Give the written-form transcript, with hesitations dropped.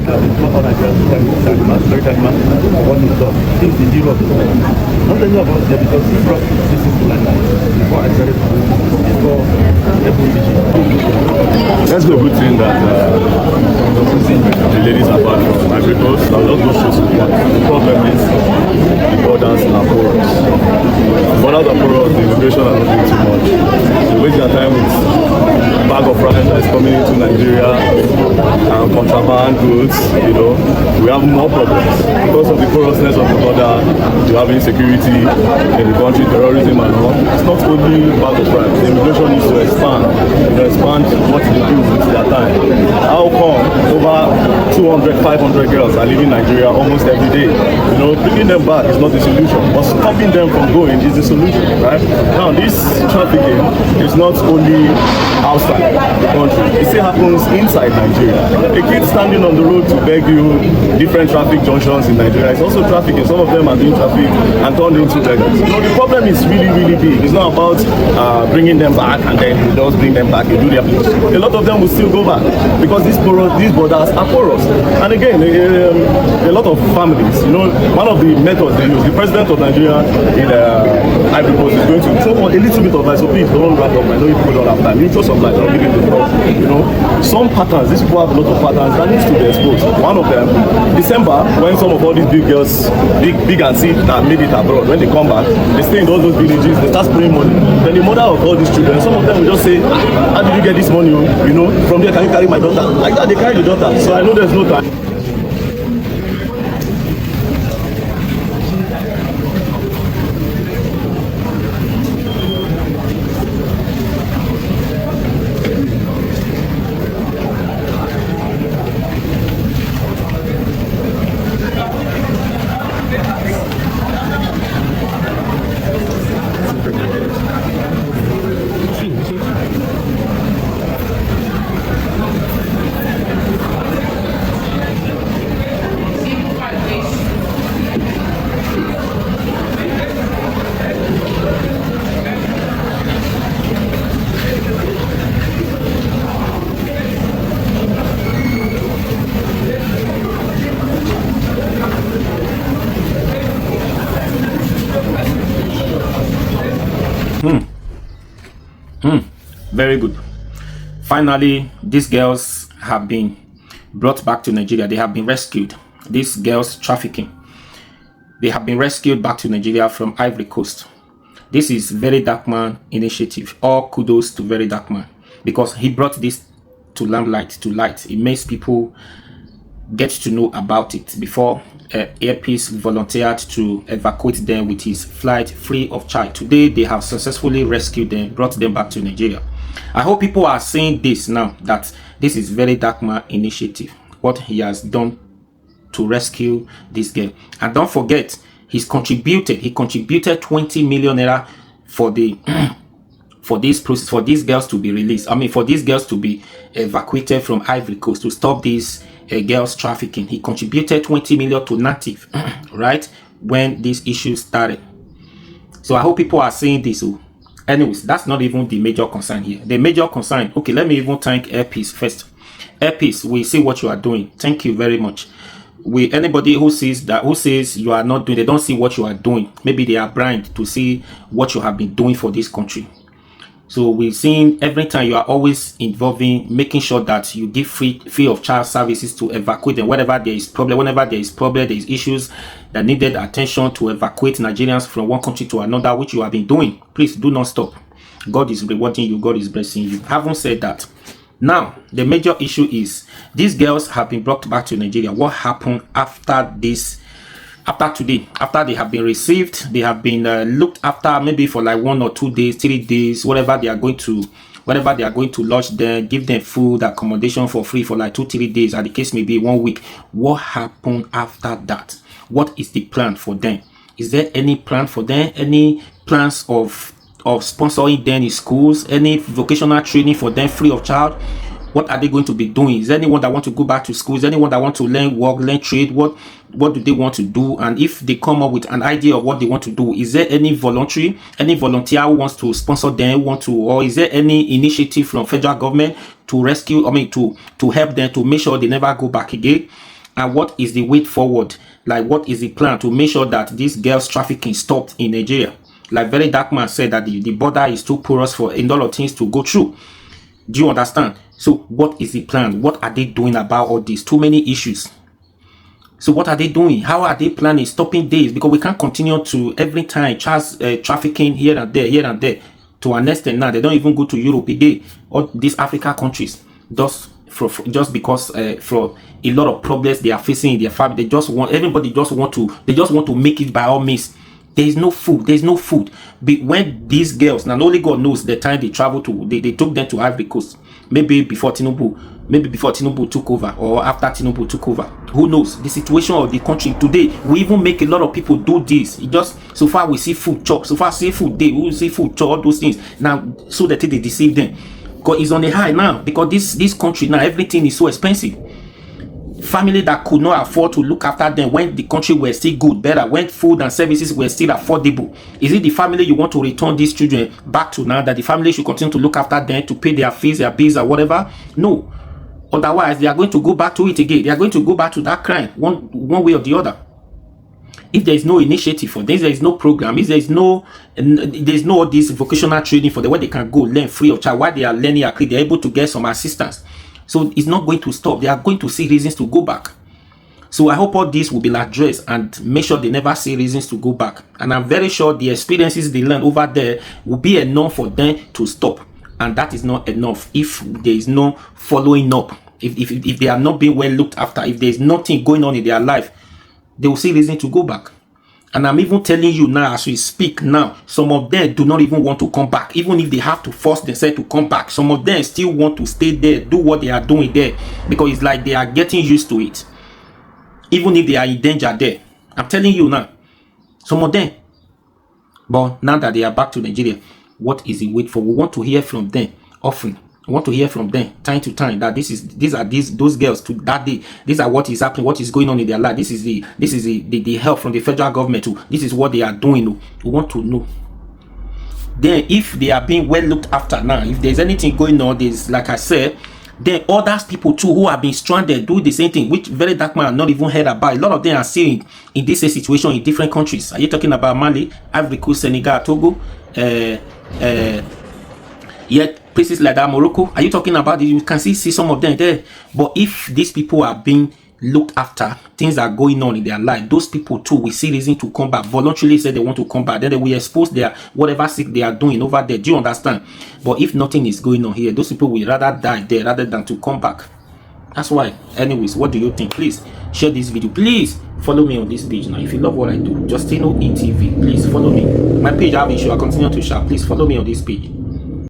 America, they do all Nigerians very demand for what they've done. Things the hero of the world. Not only about them, because he brought this into London before I started to do before Let's go good thing that the ladies are back from Ivory Coast. I'll just go show support. The problem is the borders are porous. The borders are porous, the immigration are not doing too much. They waste their time with a bag of rice that is coming into Nigeria and contraband goods, you know. We have more problems. Because of the porousness of the border, you have insecurity in the country, terrorism and all. It's not only bag of rice. The immigration needs to expand. Expand what they do with their time. How come over 200, 500 girls are leaving Nigeria almost every day? You know, bringing them back is not the solution, but stopping them from going is the solution, right? Now, this trafficking is not only outside the country, it still happens inside Nigeria. A kid standing on the road to beg you different traffic junctions in Nigeria is also trafficking. Some of them are being trafficked and turned into beggars. You know, the problem is really, really big. It's not about bringing them back and then you just bring them back, you do their place. A lot of them will still go back because these borders are porous. And again, a lot of families, you know, one of the methods they use, the president of Nigeria in Ivory Coast is going to throw a little bit of light, so please don't wrap up. I know you people don't have time. You throw some light, I'll give you the floor. You know, some patterns, these people have a lot of patterns that needs to be exposed. One of them, December, when some of all these big girls, big and see that made it abroad, when they come back, they stay in all those villages, they start spraying money. Then the mother of all these children, some of them will just say, how did you get this money? You know, from there, can you carry my daughter? Like that, they carry the daughter. So I know there's no time. Very good. Finally, these girls have been brought back to Nigeria. They have been rescued. These girls trafficking. They have been rescued back to Nigeria from Ivory Coast. This is Very Dark Man initiative. All kudos to Very Dark Man because he brought this to limelight, to light. It makes people get to know about it. Before Airpeace volunteered to evacuate them with his flight free of charge. Today they have successfully rescued them, brought them back to Nigeria. I hope people are seeing this now, that this is Very Dark Man initiative, what he has done to rescue this girl. And don't forget, he contributed 20 million naira for the for this process, for these girls to be released. I mean, for these girls to be evacuated from Ivory Coast, to stop these girls trafficking. He contributed 20 million to Native right when this issue started. So I hope people are seeing this. Anyways, that's not even the major concern here. The major concern, okay, let me even thank Airpeace first. Airpeace, we see what you are doing. Thank you very much. Anybody who sees that, who says you are not doing, they don't see what you are doing. Maybe they are blind to see what you have been doing for this country. So we've seen every time you are always involving, making sure that you give free of charge services to evacuate them whenever there is problem. Whenever there is problem, there is issues that needed attention to evacuate Nigerians from one country to another, which you have been doing. Please do not stop. God is rewarding you. God is blessing you. Having said that, now the major issue is these girls have been brought back to Nigeria. What happened after this? After today, after they have been received, they have been looked after maybe for like 1 or 2 days, 3 days, whatever they are going to lodge them, give them food, accommodation for free for like 2-3 days, and the case may be 1 week. What happened after that? What is the plan for them? Is there any plan for them? Any plans of sponsoring them in schools? Any vocational training for them free of charge? What are they going to be doing? Is there anyone that want to go back to school? Is there anyone that want to learn work, learn trade? What do they want to do? And if they come up with an idea of what they want to do, is there any volunteer who wants to sponsor them, or is there any initiative from federal government to rescue, to help them, to make sure they never go back again? And what is the way forward? Like, what is the plan to make sure that this girls trafficking stopped in Nigeria? Like Very Dark Man said, that the border is too porous for a lot of things to go through. Do you understand? So what is the plan? What are they doing about all these? Too many issues. So what are they doing? How are they planning stopping this? Because we can't continue to every time trafficking here and there. To an extent now, they don't even go to Europe again. All these Africa countries, just because for a lot of problems they are facing in their family, they just want to make it by all means. There is no food. There's no food. But when these girls, now only God knows the time they travel to, they took them to Ivory Coast. Maybe before Tinubu took over, or after Tinubu took over. Who knows? The situation of the country today, we even make a lot of people do this. It just, so far we see food chop, so far see food day, we see food chop, all those things. Now, so that they deceive them. Because it's on the high now. Because this country now, everything is so expensive. Family that could not afford to look after them when the country were still good, better, when food and services were still affordable. Is it the family you want to return these children back to now, that the family should continue to look after them, to pay their fees, their bills, or whatever? No. Otherwise, they are going to go back to it again. They are going to go back to that crime one way or the other. If there is no initiative for this, there is no program, if there is no all this vocational training for them where they can go learn free of charge, while they are learning, they're able to get some assistance. So it's not going to stop. They are going to see reasons to go back. So I hope all this will be addressed and make sure they never see reasons to go back. And I'm very sure the experiences they learn over there will be enough for them to stop. And that is not enough if there is no following up. If they are not being well looked after, if there is nothing going on in their life, they will see reason to go back. And I'm even telling you now, as we speak now, some of them do not even want to come back. Even if they have to force themselves to come back, some of them still want to stay there, do what they are doing there, because it's like they are getting used to it. Even if they are in danger there. I'm telling you now, some of them. But now that they are back to Nigeria, what is the wait for? We want to hear from them often. I want to hear from them time to time that those girls to that day, these are what is happening, what is going on in their life. This is the help from the federal government too. This is what they are doing. We want to know. Then if they are being well looked after now, if there's anything going on, there's, like I said, then others people too who have been stranded do the same thing, which Very Dark Man not even heard about. A lot of them are still in this situation in different countries. Are you talking about Mali, Ivory Coast, Senegal, Togo, yet places like that, Morocco? Are you talking about it? You can see some of them there. But if these people are being looked after, things are going on in their life, those people too will see reason to come back, voluntarily say they want to come back, then they will expose their whatever sick they are doing over there. Do you understand? But if nothing is going on here, those people will rather die there rather than to come back. That's why. Anyways, what do you think? Please share this video. Please follow me on this page now. If you love what I do, Justino ETV, please follow me. My page, I have issue, I continue to share. Please follow me on this page.